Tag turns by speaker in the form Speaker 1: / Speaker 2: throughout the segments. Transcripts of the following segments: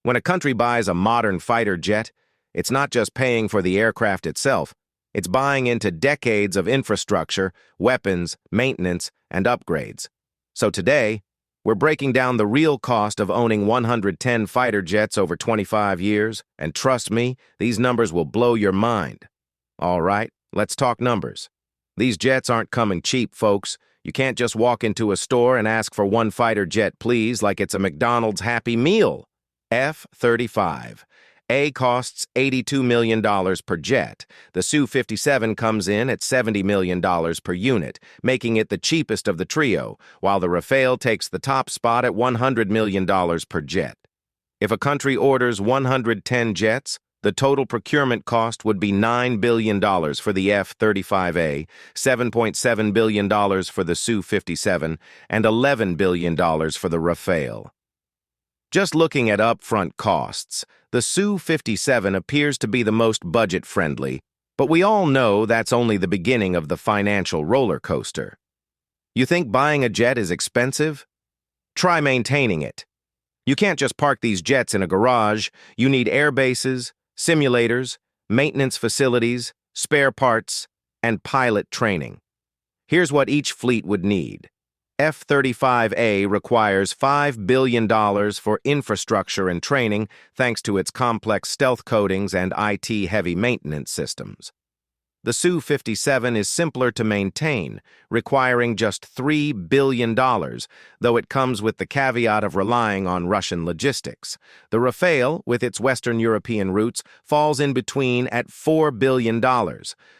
Speaker 1: When a country buys a modern fighter jet, it's not just paying for the aircraft itself, it's buying into decades of infrastructure, weapons, maintenance, and upgrades. So today, we're breaking down the real cost of owning 110 fighter jets over 25 years, and trust me, these numbers will blow your mind. All right, let's talk numbers. These jets aren't coming cheap, folks. You can't just walk into a store and ask for one fighter jet, please, like it's a McDonald's Happy Meal. F-35A costs $82 million per jet. The Su-57 comes in at $70 million per unit, making it the cheapest of the trio, while the Rafale takes the top spot at $100 million per jet. If a country orders 110 jets, the total procurement cost would be $9 billion for the F-35A, $7.7 billion for the Su-57, and $11 billion for the Rafale. Just looking at upfront costs, the Su-57 appears to be the most budget-friendly, but we all know that's only the beginning of the financial roller coaster. You think buying a jet is expensive? Try maintaining it. You can't just park these jets in a garage. You need air bases, simulators, maintenance facilities, spare parts, and pilot training. Here's what each fleet would need. F-35A requires $5 billion for infrastructure and training thanks to its complex stealth coatings and IT-heavy maintenance systems. The Su-57 is simpler to maintain, requiring just $3 billion, though it comes with the caveat of relying on Russian logistics. The Rafale, with its Western European roots, falls in between at $4 billion.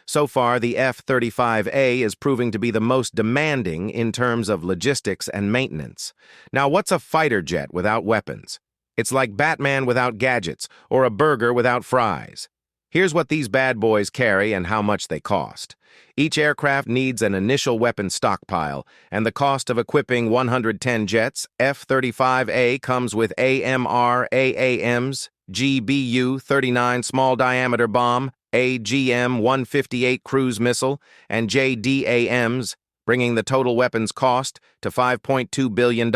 Speaker 1: So far, the F-35A is proving to be the most demanding in terms of logistics and maintenance. Now, what's a fighter jet without weapons? It's like Batman without gadgets, or a burger without fries. Here's what these bad boys carry and how much they cost. Each aircraft needs an initial weapon stockpile, and the cost of equipping 110 jets, F-35A comes with AMR-AAMs, GBU-39 small-diameter bomb, AGM-158 cruise missile, and JDAMs, bringing the total weapons cost to $5.2 billion.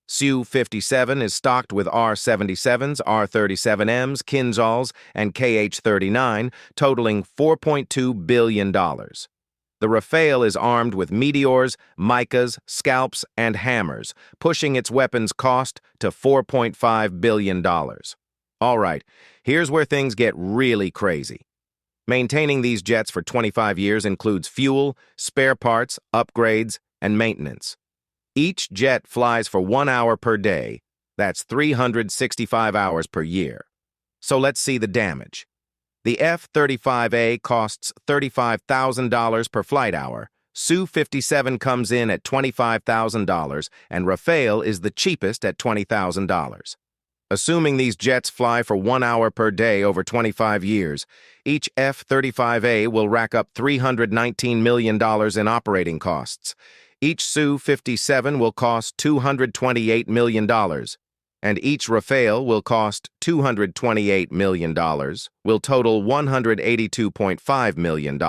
Speaker 1: Su-57 is stocked with R-77s, R-37Ms, Kinzhals, and KH-39, totaling $4.2 billion. The Rafale is armed with meteors, micas, scalps, and hammers, pushing its weapons cost to $4.5 billion. All right, here's where things get really crazy. Maintaining these jets for 25 years includes fuel, spare parts, upgrades, and maintenance. Each jet flies for 1 hour per day. That's 365 hours per year. So let's see the damage. The F-35A costs $35,000 per flight hour. Su-57 comes in at $25,000, and Rafale is the cheapest at $20,000. Assuming these jets fly for 1 hour per day over 25 years, each F-35A will rack up $319 million in operating costs. Each Su-57 will cost $228 million, and each Rafale will cost $228 million, will total $182.5 million.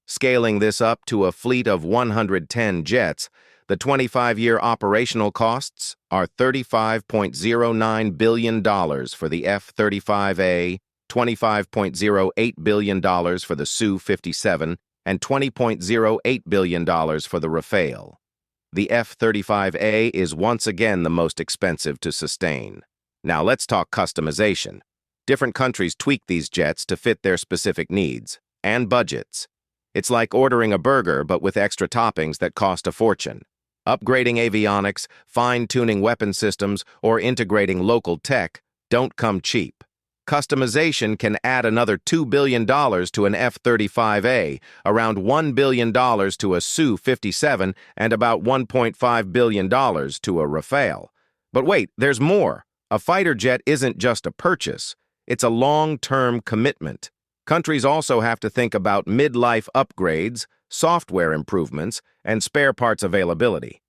Speaker 1: Scaling this up to a fleet of 110 jets, the 25-year operational costs are $35.09 billion for the F-35A, $25.08 billion for the Su-57, and $20.08 billion for the Rafale. The F-35A is once again the most expensive to sustain. Now let's talk customization. Different countries tweak these jets to fit their specific needs and budgets. It's like ordering a burger but with extra toppings that cost a fortune. Upgrading avionics, fine-tuning weapon systems, or integrating local tech don't come cheap. Customization can add another $2 billion to an F-35A, around $1 billion to a Su-57, and about $1.5 billion to a Rafale. But wait, there's more. A fighter jet isn't just a purchase. It's a long-term commitment. Countries also have to think about midlife upgrades, software improvements, and spare parts availability.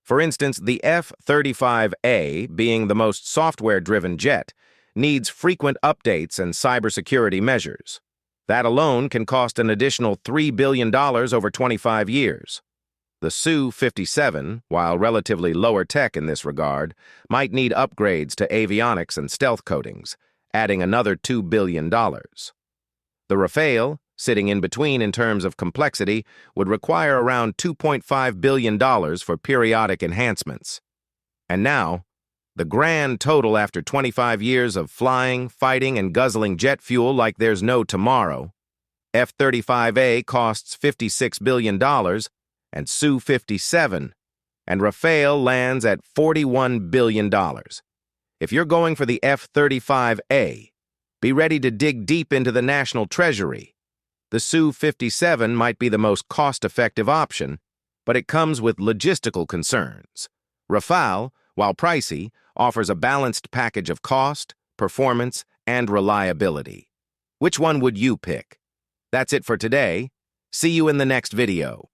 Speaker 1: For instance, the F-35A, being the most software-driven jet, needs frequent updates and cybersecurity measures. That alone can cost an additional $3 billion over 25 years. The Su-57, while relatively lower tech in this regard, might need upgrades to avionics and stealth coatings, adding another $2 billion. The Rafale, sitting in between in terms of complexity, would require around $2.5 billion for periodic enhancements. And now, the grand total after 25 years of flying, fighting, and guzzling jet fuel like there's no tomorrow. F-35A costs $56 billion, and Su-57, and Rafale lands at $41 billion. If you're going for the F-35A, be ready to dig deep into the national treasury. The Su-57 might be the most cost-effective option, but it comes with logistical concerns. Rafale, while pricey, offers a balanced package of cost, performance, and reliability. Which one would you pick? That's it for today. See you in the next video.